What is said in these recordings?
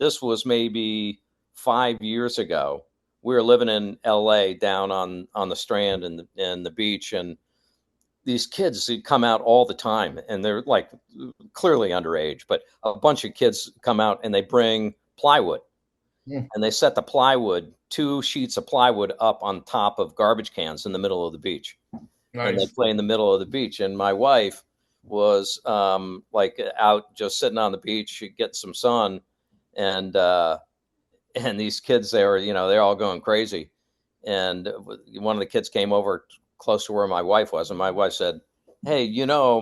this was maybe 5 years ago. We were living in LA down on the Strand and the beach, and these kids come out all the time, and they're like clearly underage, but a bunch of kids come out and they bring plywood. Yeah. And they set the plywood, 2 sheets of plywood up on top of garbage cans in the middle of the beach. Nice. And they play in the middle of the beach. And my wife was like out just sitting on the beach, getting some sun. And these kids, they're all going crazy. And one of the kids came over close to where my wife was. And my wife said, "Hey,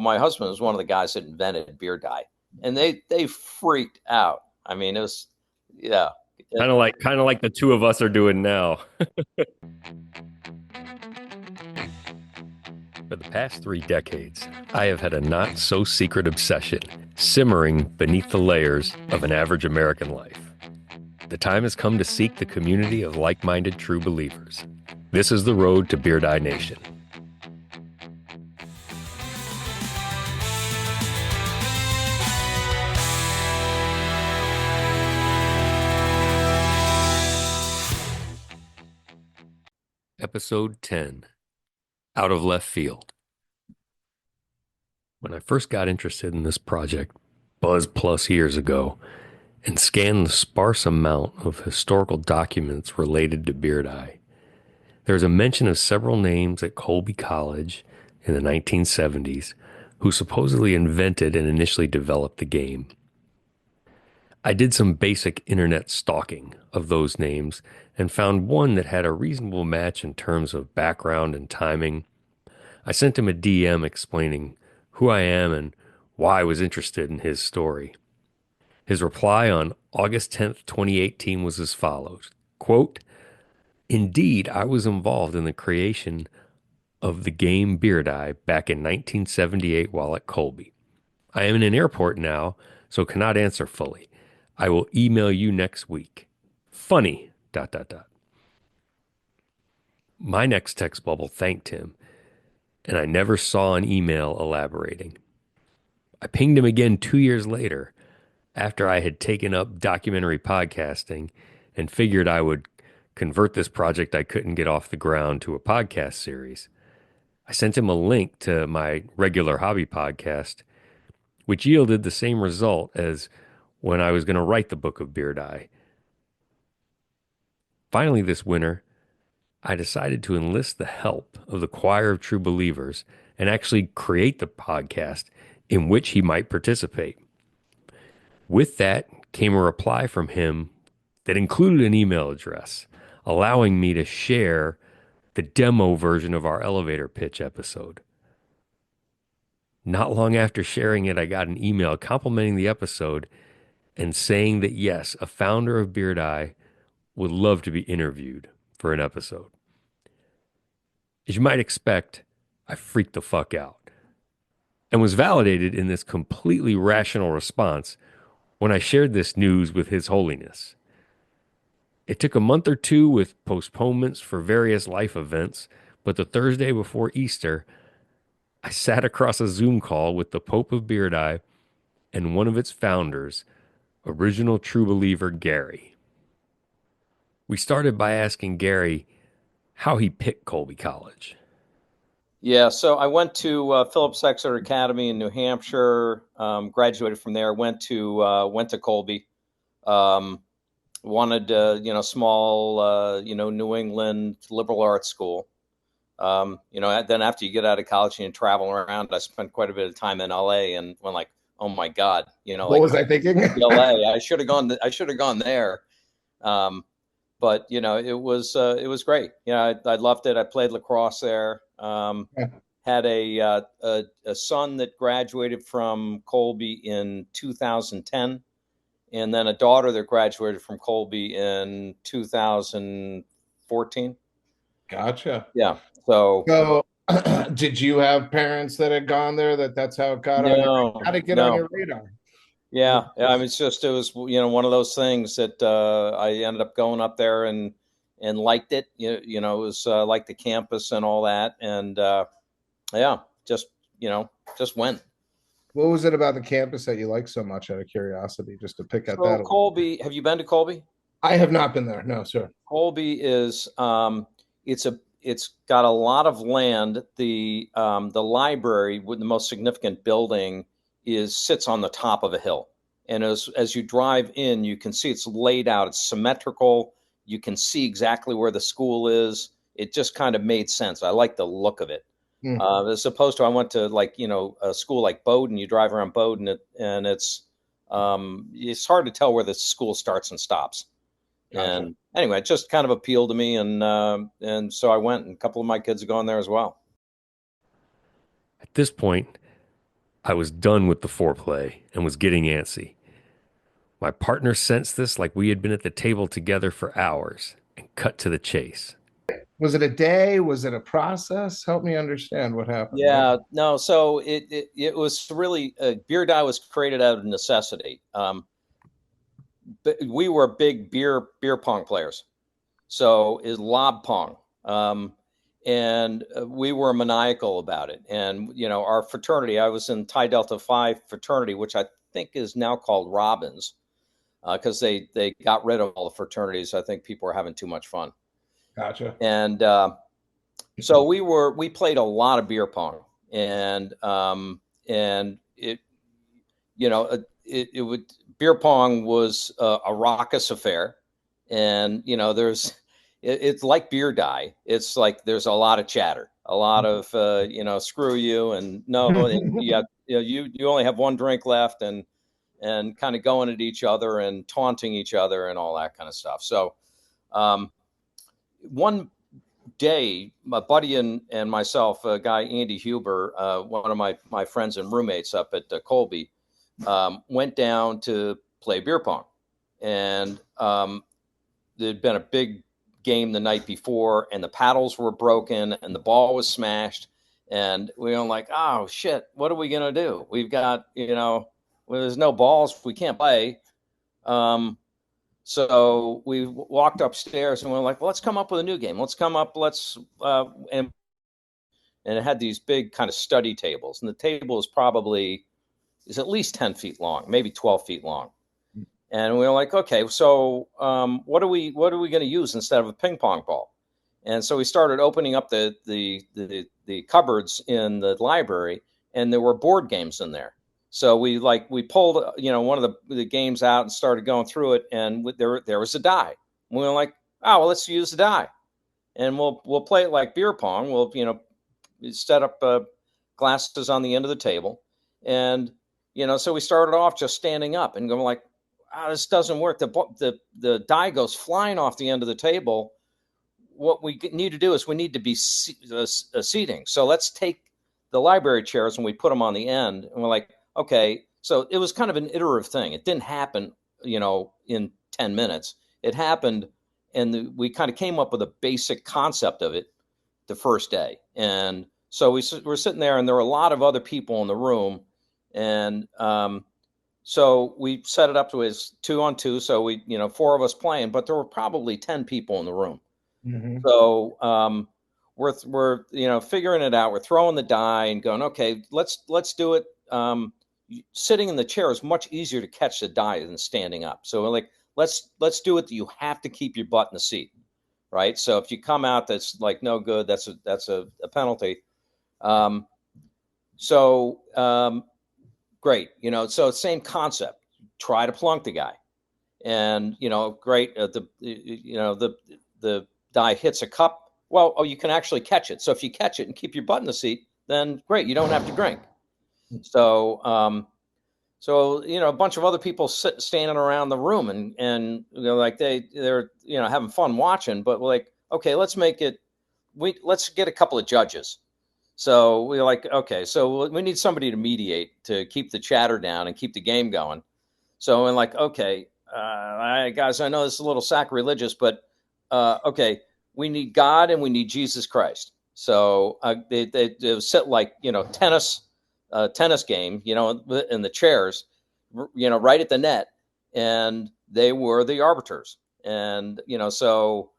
my husband was one of the guys that invented beer dye." And they freaked out. I mean, it was, yeah. Kind of like the two of us are doing now. For the past 3 decades, I have had a not-so-secret obsession simmering beneath the layers of an average American life. The time has come to seek the community of like-minded true believers. This is the road to Beard Eye Nation. Episode 10, Out of Left Field. When I first got interested in this project, ++ years ago, and scanned the sparse amount of historical documents related to Beard Eye, there is a mention of several names at Colby College in the 1970s who supposedly invented and initially developed the game. I did some basic internet stalking of those names and found one that had a reasonable match in terms of background and timing. I sent him a DM explaining who I am and why I was interested in his story. His reply on August 10th, 2018 was as follows, quote, "Indeed, I was involved in the creation of the game Beard Eye back in 1978 while at Colby. I am in an airport now, so cannot answer fully. I will email you next week. Funny, ... My next text bubble thanked him, and I never saw an email elaborating. I pinged him again 2 years later, after I had taken up documentary podcasting and figured I would convert this project I couldn't get off the ground to a podcast series. I sent him a link to my regular hobby podcast, which yielded the same result as when I was going to write the book of Beard Eye. Finally, this winter, I decided to enlist the help of the choir of true believers and actually create the podcast in which he might participate. With that came a reply from him that included an email address, allowing me to share the demo version of our elevator pitch episode. Not long after sharing it, I got an email complimenting the episode and saying that yes, a founder of Beard Eye would love to be interviewed for an episode. As you might expect, I freaked the fuck out and was validated in this completely rational response when I shared this news with His Holiness. It took a month or two with postponements for various life events, but the Thursday before Easter, I sat across a Zoom call with the Pope of Beard Eye and one of its founders, original true believer Gary. We started by asking Gary how he picked Colby College. Yeah, so I went to Phillips Exeter Academy in New Hampshire, graduated from there, went to Colby, wanted, small, New England liberal arts school. Then after you get out of college and you travel around, I spent quite a bit of time in LA and went like, oh my God, what was I thinking? LA, I should have gone there. But it was great. I loved it. I played lacrosse there. Had a son that graduated from Colby in 2010, and then a daughter that graduated from Colby in 2014. Gotcha. Yeah. So did you have parents that had gone there? That's how it got on? How to get on your radar? Yeah. I mean, it was one of those things that I ended up going up there and liked it. It was like the campus and all that, and just went. What was it about the campus that you like so much, out of curiosity, just to pick at So that? Colby, have you been to Colby? I have not been there. No, sir. Colby is it's got a lot of land. The library with the most significant building sits on the top of a hill, and as you drive in, you can see it's laid out. It's symmetrical. You can see exactly where the school is. It just kind of made sense. I like the look of it. As opposed to I went to a school like Bowdoin. You drive around Bowdoin, and it's hard to tell where the school starts and stops. Gotcha. And anyway, it just kind of appealed to me, and so I went, and a couple of my kids are going there as well. At this point, I was done with the foreplay and was getting antsy. My partner sensed this like we had been at the table together for hours and cut to the chase. Was it a day? Was it a process? Help me understand what happened. Yeah, no. So it was really beer die was created out of necessity. But we were big beer pong players, so is lob pong, and we were maniacal about it. And our fraternity, I was in Tau Delta Phi fraternity, which I think is now called Robbins, because they got rid of all the fraternities. I think people were having too much fun. Gotcha. And so we played a lot of beer pong, and it it would beer pong was a raucous affair, and it's like beer die. It's like there's a lot of chatter, a lot of screw you, and no, and you only have one drink left, and kind of going at each other and taunting each other and all that kind of stuff. So one day, my buddy and myself, a guy, Andy Huber, one of my friends and roommates up at Colby, went down to play beer pong. And there'd been a big game the night before, and the paddles were broken and the ball was smashed. And we were like, oh, shit, what are we going to do? We've got, there's no balls. We can't play. So we walked upstairs and we're like, well, let's come up with a new game. And it had these big kind of study tables, and the table is at least 10 feet long, maybe 12 feet long. And we were like, okay, so what are we going to use instead of a ping pong ball? And so we started opening up the cupboards in the library, and there were board games in there. So we pulled one of the games out and started going through it, and there was a die. And we were like, oh, well, let's use the die, and we'll play it like beer pong. We'll set up glasses on the end of the table, and so we started off just standing up and going like, this doesn't work. The die goes flying off the end of the table. What we need to do is we need to be seating. So let's take the library chairs and we put them on the end, and we're like, okay, so it was kind of an iterative thing. It didn't happen, in 10 minutes. It happened, and we kind of came up with a basic concept of it the first day. And so we're sitting there, and there were a lot of other people in the room. And so we set it up to as 2-on-2. So we, 4 of us playing, but there were probably 10 people in the room. Mm-hmm. So we're figuring it out. We're throwing the die and going, okay, let's do it. Sitting in the chair is much easier to catch the die than standing up. So we're like, let's do it. You have to keep your butt in the seat, right? So if you come out, that's like no good. That's a penalty. Great. So same concept. Try to plunk the guy, and great. The die hits a cup. Well, you can actually catch it. So if you catch it and keep your butt in the seat, then great. You don't have to drink. So, a bunch of other people standing around the room, and they're having fun watching. But we're like, okay, let's get a couple of judges. So we're like, okay, so we need somebody to mediate to keep the chatter down and keep the game going. So we're like, okay, guys, I know this is a little sacrilegious, but okay, we need God and we need Jesus Christ. So they set like tennis game, in the chairs, right at the net, and they were the arbiters. And so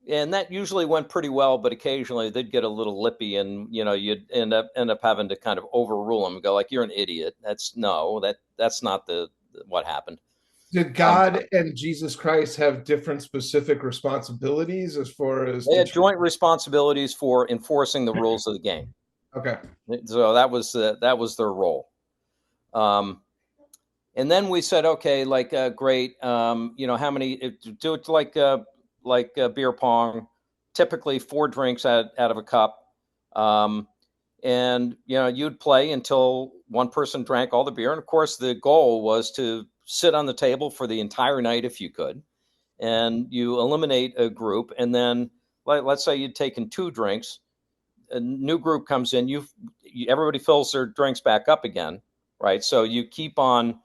and that usually went pretty well, but occasionally they'd get a little lippy, and you'd end up having to kind of overrule them and go like, "You're an idiot. That's not what happened." Did God and Jesus Christ have different specific responsibilities as far as They had joint responsibilities for enforcing the rules of the game. Okay. So that was their role. And then we said, okay, like great. How many? Do it like beer pong. Typically 4 drinks out of a cup. And you'd play until one person drank all the beer. And of course, the goal was to sit on the table for the entire night if you could. And you eliminate a group, and then let's say you'd taken 2 drinks. A new group comes in. Everybody fills their drinks back up again, right? So you keep on,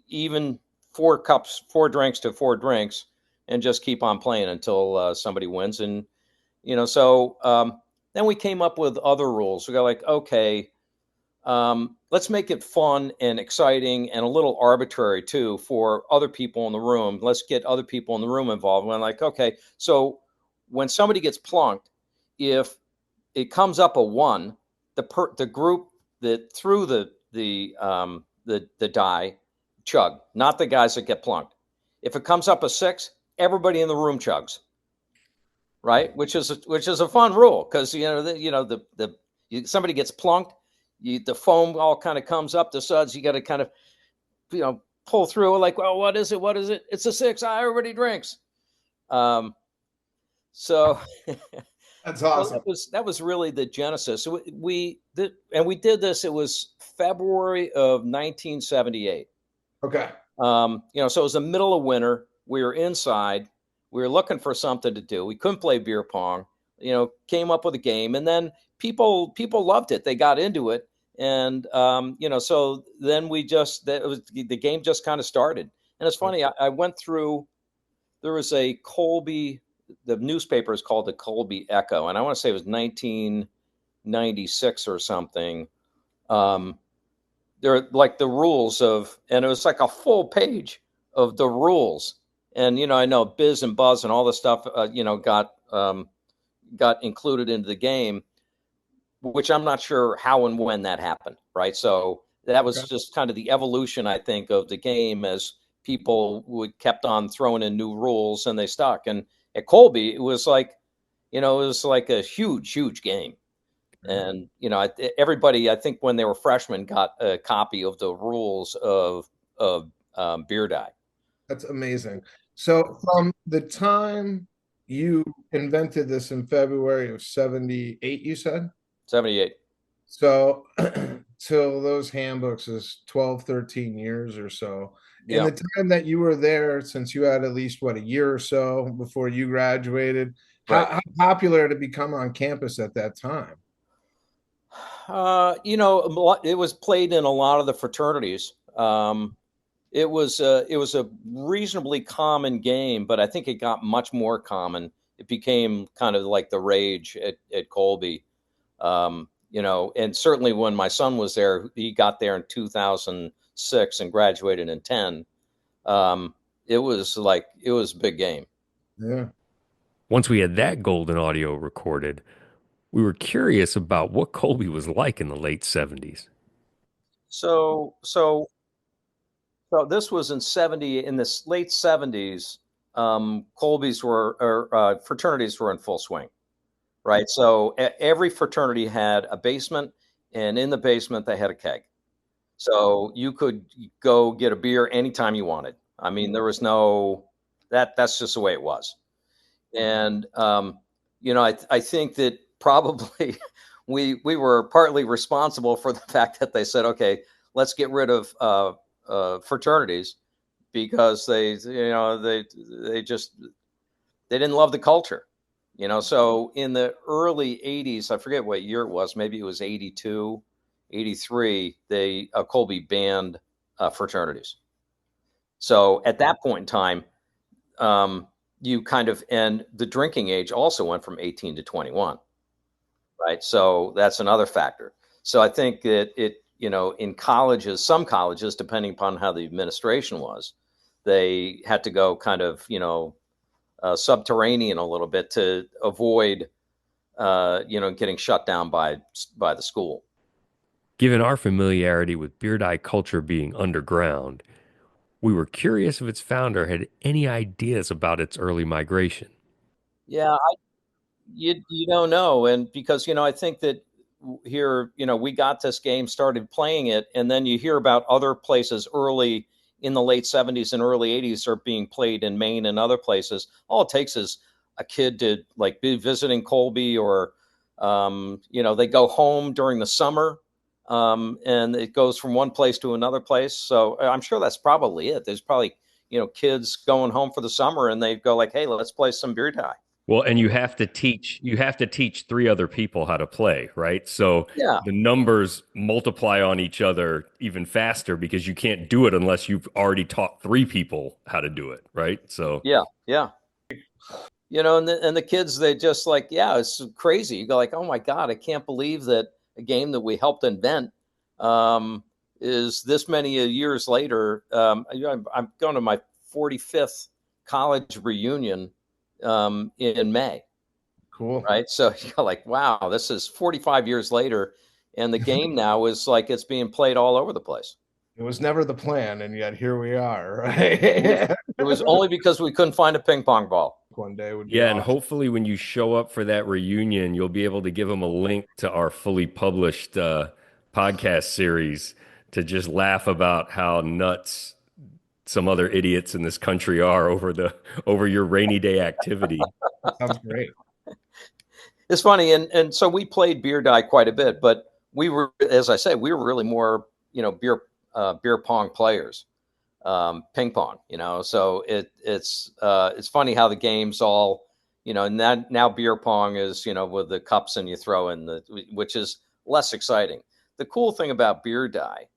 even 4 drinks to 4 drinks, and just keep on playing until somebody wins. And then we came up with other rules. We got like, okay, let's make it fun and exciting and a little arbitrary too for other people in the room. Let's get other people in the room involved. And I'm like, okay, so when somebody gets plunked, if it comes up a 1, the group that threw the die chug, not the guys that get plunked. If it comes up a 6, everybody in the room chugs, right? Which is a fun rule, because somebody gets plunked, the foam all kind of comes up the suds. You got to kind of pull through, like, well, what is it? It's a 6. Everybody drinks. So that's awesome. That was really the genesis. So we did this. It was February of 1978. Okay. So it was the middle of winter. We were inside. We were looking for something to do. We couldn't play beer pong. Came up with a game, and then people loved it. They got into it, and so then the game just kind of started. And it's funny. I went through. There was a Colby. The newspaper is called the Colby Echo, and I want to say it was 1996 or something. There like the rules of, and it was like a full page of the rules. And I know Biz and Buzz and all this stuff, got included into the game, which I'm not sure how and when that happened, right? So that was just kind of the evolution, I think, of the game as people kept on throwing in new rules, and they stuck. And at Colby, it was like a huge game. And, everybody, I think when they were freshmen, got a copy of the rules of beer die. That's amazing. So from the time you invented this in February of 78, you said? 78. So till those handbooks is 12, 13 years or so. In the time that you were there, since you had at least, a year or so before you graduated, right. how popular did it become on campus at that time? It was played in a lot of the fraternities. It was a reasonably common game, but I think it got much more common. It became kind of like the rage at Colby. And certainly when my son was there, he got there in 2006 and graduated in 10. It was a big game. Yeah. Once we had that golden audio recorded, we were curious about what Colby was like in the late 70s. So this was in the late 70s. Colby's fraternities were in full swing, right? So every fraternity had a basement, and in the basement they had a keg. So you could go get a beer anytime you wanted. I mean, there was that's just the way it was. And, I think that probably we were partly responsible for the fact that they said, okay, let's get rid of fraternities, because they didn't love the culture, So in the early 80s, I forget what year it was, maybe it was 82, 83, Colby banned fraternities. So at that point in time, and the drinking age also went from 18 to 21, right? So that's another factor. So I think that in colleges, some colleges, depending upon how the administration was, they had to go kind of, subterranean a little bit to avoid getting shut down by the school. Given our familiarity with beard eye culture being underground, we were curious if its founder had any ideas about its early migration. Yeah, you don't know, and because I think that here we got this game, started playing it, and then you hear about other places early in the late 70s and early 80s are being played in Maine and other places. All it takes is a kid to like be visiting Colby, or they go home during the summer, and it goes from one place to another place. So I'm sure that's probably it. There's probably kids going home for the summer and they go like, hey, let's play some beer tie. Well, and you have to teach three other people how to play, right? So Yeah. the numbers multiply on each other even faster because you can't do it unless you've already taught three people how to do it, right? So Yeah. Yeah. And the kids, they just like, yeah, it's crazy. You go like, oh my God, I can't believe that a game that we helped invent um, is this many years later. I'm going to my 45th college reunion in May. Cool. Right. So you're like, wow, this is 45 years later. And the game now is like it's being played all over the place. It was never the plan, and yet here we are, It was, right? it was only because we couldn't find a ping pong ball. One day would be yeah, and awesome. hopefully when you show up for that reunion, you'll be able to give them a link to our fully published podcast series to just laugh about how nuts some other idiots in this country are over your rainy day activity. Sounds great. It's funny, and so we played beer die quite a bit, but we were, as I say, we were really more beer pong players, ping pong. So it's funny how the games all now beer pong is with the cups and you throw in which is less exciting. The cool thing about beer die,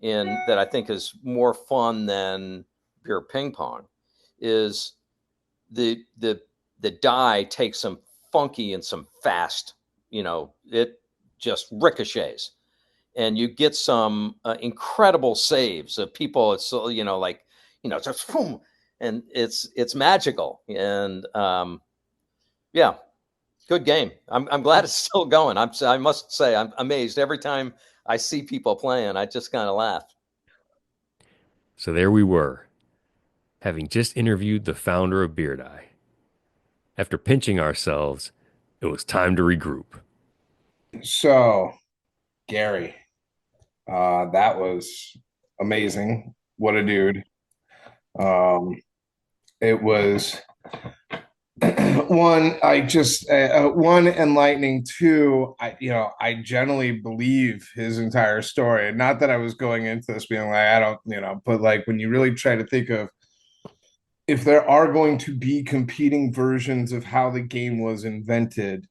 in that I think is more fun than beer ping pong, is the die takes some funky and some fast, it just ricochets, and you get some incredible saves of people. It's like just boom, and it's magical, and yeah, good game. I'm glad it's still going. I must say I'm amazed every time I see people playing. I just kind of laugh. So there we were, having just interviewed the founder of Beard Eye. After pinching ourselves, it was time to regroup. So, Gary, that was amazing. What a dude. Um, it was one, I just one enlightening. Two, I generally believe his entire story. Not that I was going into this being like, I don't, but like when you really try to think of if there are going to be competing versions of how the game was invented,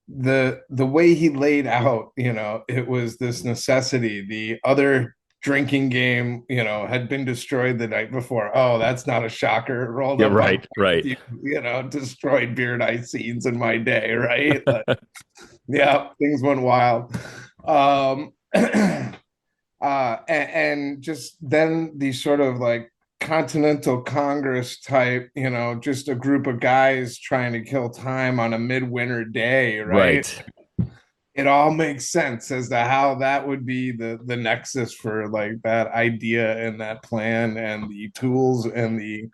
the way he laid out, it was this necessity. The other drinking game, had been destroyed the night before. Oh, that's not a shocker. Rolled Yeah, up on, right, right. destroyed beer night scenes in my day, right? Yeah, things went wild. And just then these sort of like Continental Congress type, just a group of guys trying to kill time on a midwinter day, right? Right. It all makes sense as to how that would be the nexus for like that idea and that plan and the tools and the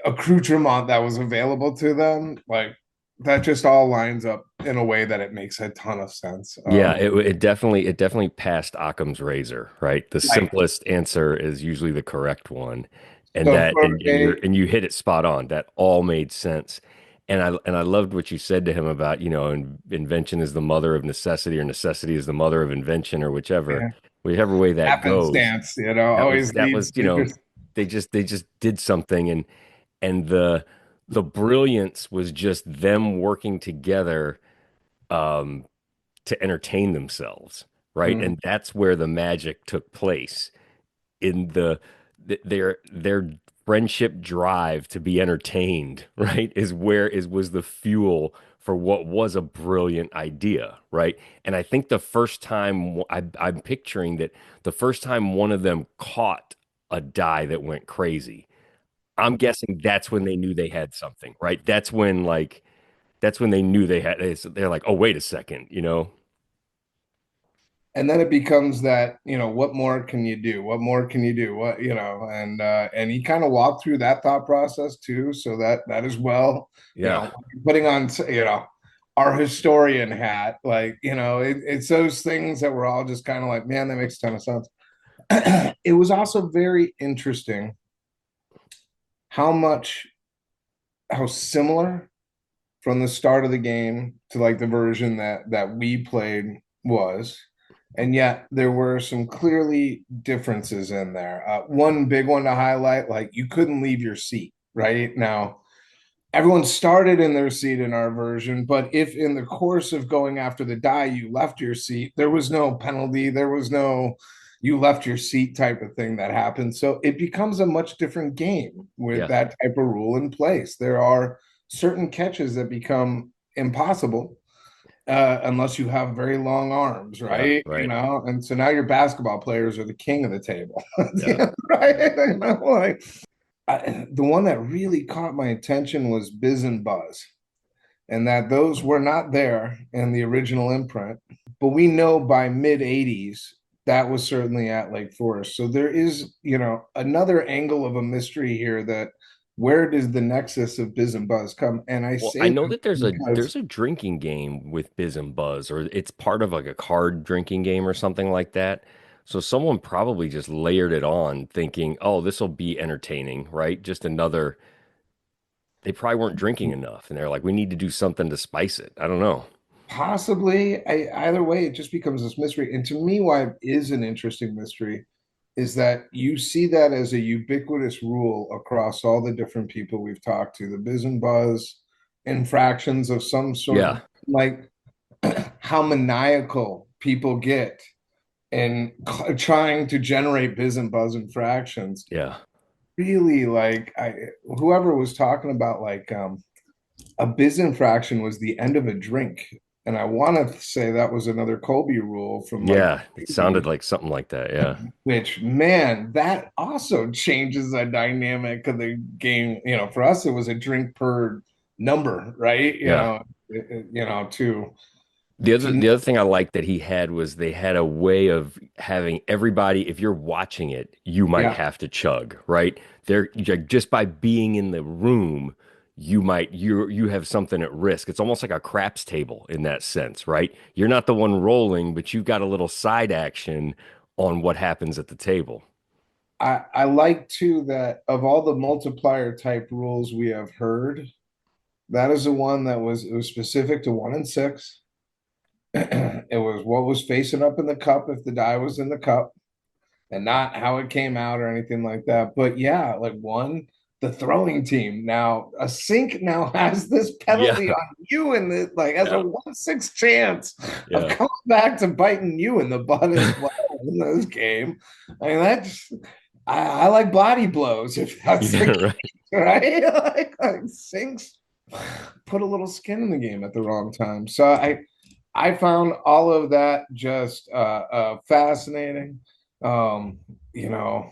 accoutrement that was available to them. Like that just all lines up in a way that it makes a ton of sense. Yeah, it definitely passed Occam's razor, right? The Like, simplest answer is usually the correct one. And so that for and, and you're and you hit it spot on. That all made sense. And I loved what you said to him about, invention is the mother of necessity or necessity is the mother of invention or yeah, whichever way that goes. happenstance, That was always that was, leads to just they just did something, and the brilliance was just them working together um to entertain themselves, right? mm, And that's where the magic took place in their friendship drive to be entertained, right? Was the fuel for what was a brilliant idea, right? And I think the first time I'm picturing that the first time one of them caught a die that went crazy, I'm guessing that's when they knew they had something, right? That's when they knew they had. They're like, oh, wait a second, you know? And then it becomes that, what more can you do? What more can you do? What, and he kind of walked through that thought process too. So that as well, Yeah, putting on, our historian hat, like, it's those things that we're all just kind of like, man, that makes a ton of sense. It was also very interesting how much, how similar from the start of the game to like the version that we played was, and yet there were some clearly differences in there. One big one to highlight, like you couldn't leave your seat. Right now, everyone started in their seat in our version, but if in the course of going after the die you left your seat, there was no penalty, there was no you left your seat type of thing that happened. So it becomes a much different game with yeah, that type of rule in place. There are certain catches that become impossible unless you have very long arms, yeah, right? right, And so now your basketball players are the king of the table, yeah. right? Like, the one that really caught my attention was Biz and Buzz, and that those were not there in the original imprint, but we know by mid 80s that was certainly at Lake Forest. So there is, another angle of a mystery here that where does the nexus of Biz and Buzz come? And I Well, I say know that that there's a because drinking game with Biz and Buzz, or it's part of like a card drinking game or something like that. So someone probably just layered it on, thinking, "Oh, this will be entertaining, right?" Just another. They probably weren't drinking enough, and they're like, "We need to do something to spice it." I don't know. possibly either way, it just becomes this mystery. And to me, why it is an interesting mystery is that you see that as a ubiquitous rule across all the different people we've talked to, the biz and buzz infractions of some sort, Yeah, like how maniacal people get in trying to generate biz and buzz infractions. yeah, Really, like whoever was talking about like a biz infraction was the end of a drink. And I want to say that was another Colby rule from like yeah. It the sounded 80s, like something like that. Yeah, which man, that also changes the dynamic of the game. For us, it was a drink per number, right? yeah. To The other thing I liked that he had was they had a way of having everybody, if you're watching it, you might yeah, have to chug, right? There, just by being in the room, you have something at risk. It's almost like a craps table in that sense, right? You're not the one rolling, but you've got a little side action on what happens at the table. I like too that of all the multiplier type rules we have heard, that is the one that was specific to 1 and 6. It was what was facing up in the cup if the die was in the cup, and not how it came out or anything like that. But yeah, like one, the throwing team now, a sink now has this Yeah, penalty on you, and the like has a yeah, 1/6 chance of yeah, coming back to biting you in the butt as well in this game. I mean, that's I like body blows if that's the yeah, case, right. right? Like sinks put a little skin in the game at the wrong time. So I found all of that just fascinating. Um, you know,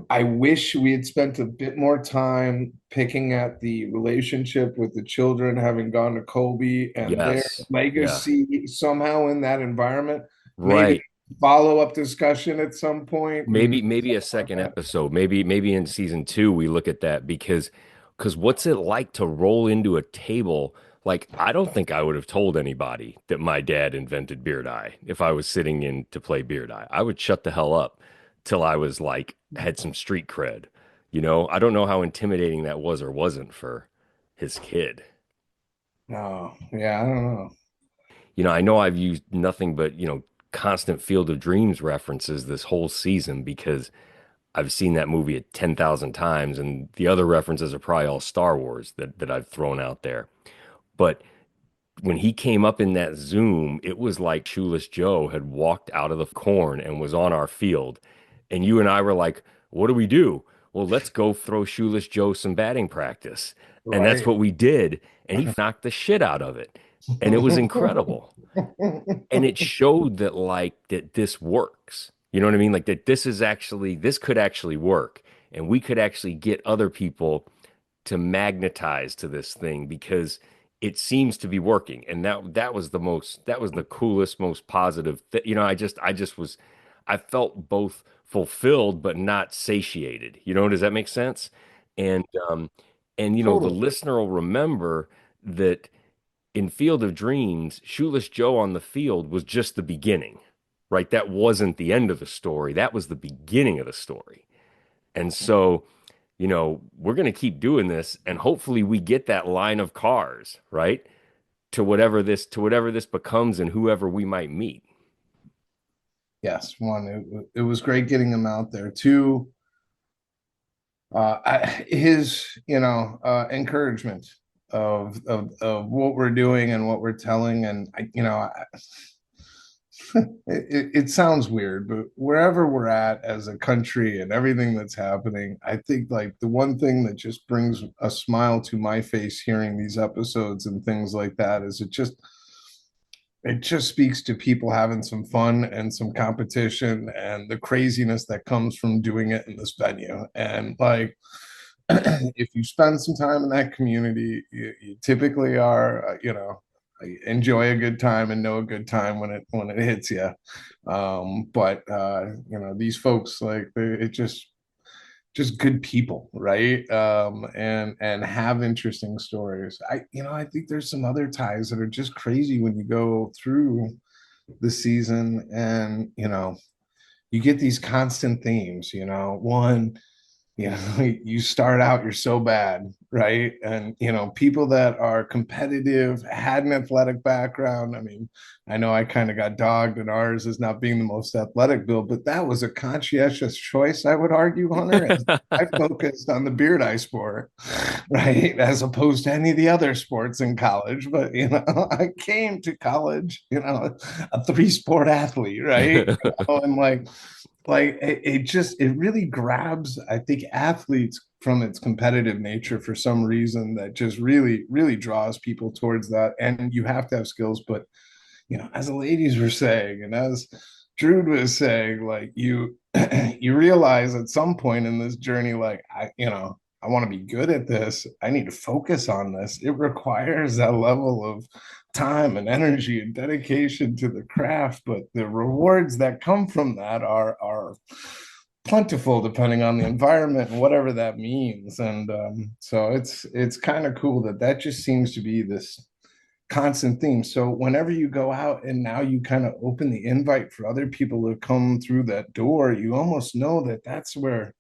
I wish we had spent a bit more time picking at the relationship with the children having gone to Colby and their Yes, yeah, legacy somehow in that environment. Maybe right. follow-up discussion at some point. And Maybe a second episode. Maybe in season two we look at that because what's it like to roll into a table? Like I don't think I would have told anybody that my dad invented beard eye if I was sitting in to play beard eye. I would shut the hell up till I was like had some street cred. You know, I don't know how intimidating that was or wasn't for his kid. no, yeah, I don't know. You know, I know I've used nothing but, constant Field of Dreams references this whole season because I've seen that movie 10,000 times, and the other references are probably all Star Wars that I've thrown out there. But when he came up in that zoom, it was like Shoeless Joe had walked out of the corn and was on our field. And you and I were like, what do we do? Well, let's go throw Shoeless Joe some batting practice. And that's Right. what we did. And he knocked the shit out of it. And it was incredible. And it showed that like that this works. You know what I mean? Like that this could actually work. and we could actually get other people to magnetize to this thing because it seems to be working. And that was the coolest, most positive you know, I felt both fulfilled but not satiated. You know, does that make sense? And and you know, the Totally. listener will remember that in Field of Dreams, Shoeless Joe on the field was just the beginning, right? That wasn't the end of the story. That was the beginning of the story. And so, you know, we're going to keep doing this, and hopefully we get that line of cars, right? To whatever this becomes and whoever we might meet. Yes, one, it was great getting him out there. Two, his encouragement of what we're doing and what we're telling, and it sounds weird, but wherever we're at as a country and everything that's happening, I think like the one thing that just brings a smile to my face hearing these episodes and things like that is it just speaks to people having some fun and some competition and the craziness that comes from doing it in this venue. And like, if you spend some time in that community, you typically are, enjoy a good time and know a good time when it hits you. But these folks like it just good people, right? And have interesting stories. I think there's some other ties that are just crazy when you go through the season, and you get these constant themes. One, you start out, you're so bad, right? And people that are competitive, had an athletic background. I mean, I know I kind of got dogged in ours as not being the most athletic build, but that was a conscientious choice, I would argue, Hunter. As I focused on the beard eye sport, right, as opposed to any of the other sports in college. But I came to college, a three-sport athlete, right? And it really grabs, I think, athletes from its competitive nature for some reason that just really really draws people towards that. And you have to have skills, but as the ladies were saying and as Drude was saying, like you you realize at some point in this journey, like I want to be good at this. I need to focus on this. It requires that level of time and energy and dedication to the craft, but the rewards that come from that are plentiful depending on the environment and whatever that means. And so it's kind of cool that just seems to be this constant theme. So whenever you go out and now you kind of open the invite for other people to come through that door, you almost know that that's where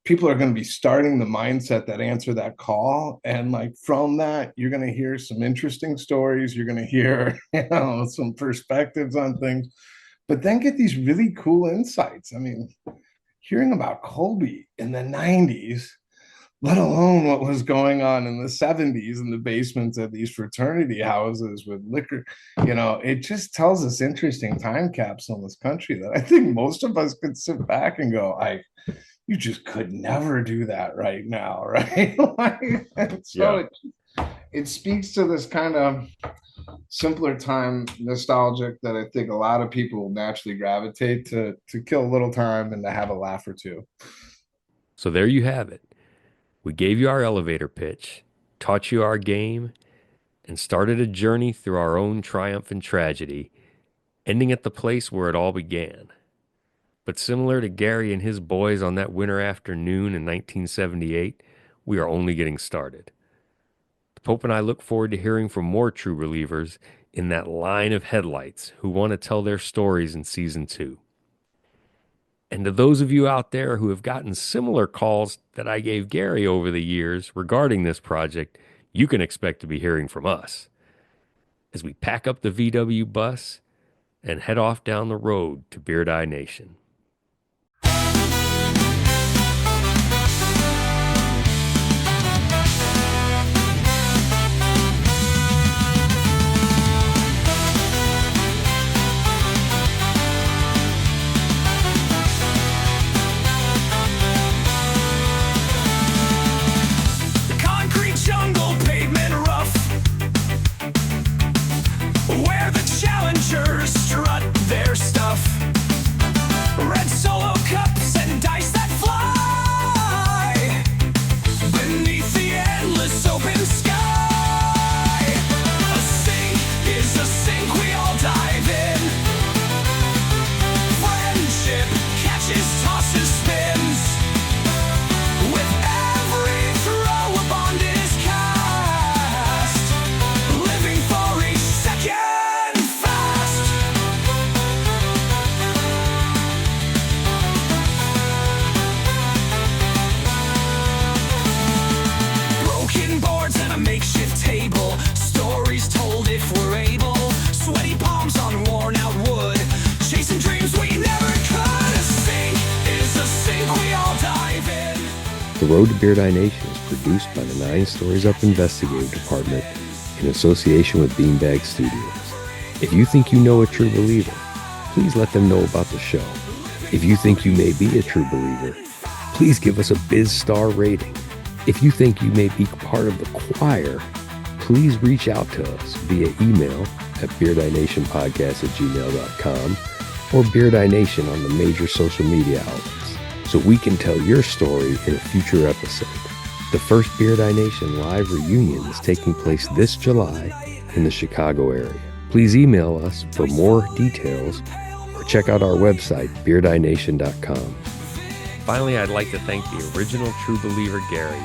people are going to be starting the mindset that answer that call. And like from that, you're going to hear some interesting stories. You're going to hear, some perspectives on things, but then get these really cool insights. I mean, hearing about Colby in the 90s, let alone what was going on in the 70s in the basements of these fraternity houses with liquor, it just tells us interesting time capsule in this country that I think most of us could sit back and go, you just could never do that right now, right? It speaks to this kind of simpler time nostalgic that I think a lot of people will naturally gravitate to kill a little time and to have a laugh or two. So there you have it. We gave you our elevator pitch, taught you our game, and started a journey through our own triumph and tragedy, ending at the place where it all began. But similar to Gary and his boys on that winter afternoon in 1978, we are only getting started. The Pope and I look forward to hearing from more true relievers in that line of headlights who want to tell their stories in season 2. And to those of you out there who have gotten similar calls that I gave Gary over the years regarding this project, you can expect to be hearing from us as we pack up the VW bus and head off down the road to Beard Eye Nation. Strut their stuff. The Road to Beard Eye Nation is produced by the 9 Stories Up Investigative Department in association with Beanbag Studios. If you think you know a true believer, please let them know about the show. If you think you may be a true believer, please give us a Biz Star rating. If you think you may be part of the choir, please reach out to us via email at beardeynationpodcast@gmail.com or Beard Eye Nation on the major social media outlets so we can tell your story in a future episode. The first Beard Eye Nation live reunion is taking place this July in the Chicago area. Please email us for more details or check out our website, beardeyenation.com. Finally, I'd like to thank the original true believer, Gary,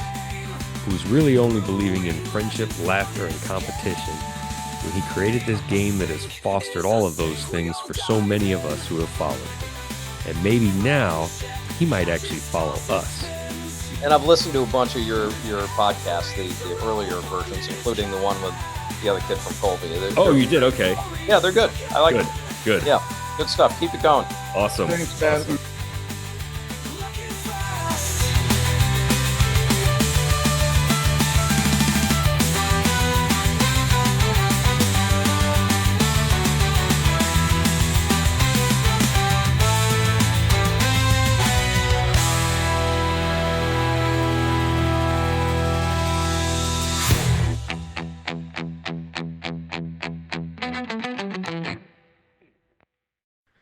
who's really only believing in friendship, laughter, and competition when he created this game that has fostered all of those things for so many of us who have followed him. And maybe now he might actually follow us. And I've listened to a bunch of your podcasts, the earlier versions, including the one with the other kid from Colby. You did? Okay. Yeah, they're good. I like Good. them. Good. Yeah, good stuff. Keep it going. Awesome. Thanks, man. Awesome.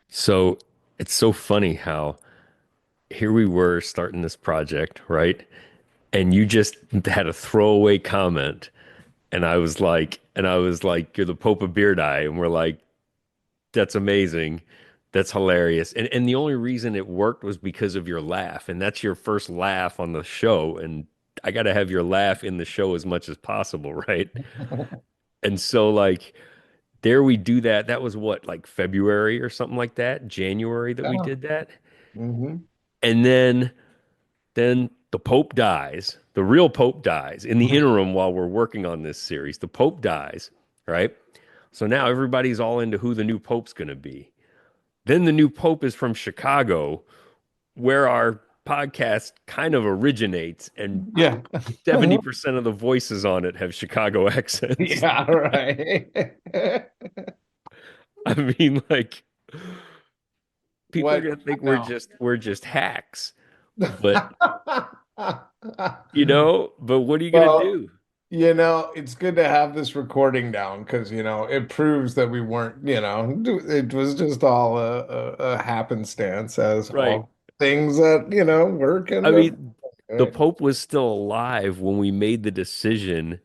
So it's so funny how here we were starting this project, right? And you just had a throwaway comment. And I was like, you're the Pope of Beard Eye. And we're like, that's amazing. That's hilarious. And the only reason it worked was because of your laugh. And that's your first laugh on the show. And I got to have your laugh in the show as much as possible, right? And so like there we do that. That was what, like February or something like that, January that we Yeah. did that. Mhm. And then the Pope dies. The real Pope dies in the interim while we're working on this series. The Pope dies, right? So now everybody's all into who the new Pope's going to be. Then the new Pope is from Chicago, where our podcast kind of originates, and Yeah. 70% of the voices on it have Chicago accents. Yeah, right. I mean, like people are What? gonna think No. we're just hacks. But but what are you gonna Well, do? it's good to have this recording down because, it proves that we weren't, it was just all a happenstance as Right. all things that, work I in the, mean, the right? Pope was still alive when we made the decision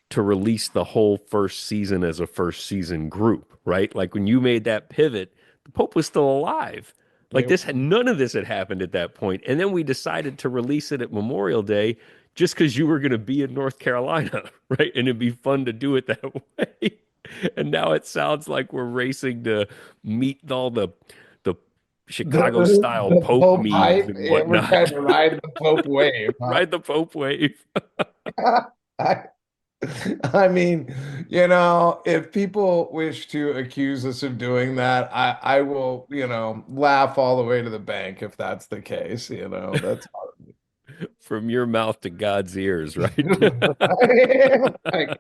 to release the whole first season as a first season group, right? Like when you made that pivot, the Pope was still alive. Like Yep. none of this had happened at that point. And then we decided to release it at Memorial Day just because you were going to be in North Carolina, right? And it'd be fun to do it that way. And now it sounds like we're racing to meet all the Chicago style The Pope Pope memes hype. and Yeah, we're trying whatnot. to ride the Pope wave, huh? Ride the Pope wave. I, I mean, if people wish to accuse us of doing that, I will, laugh all the way to the bank if that's the case. That's From your mouth to God's ears, right? like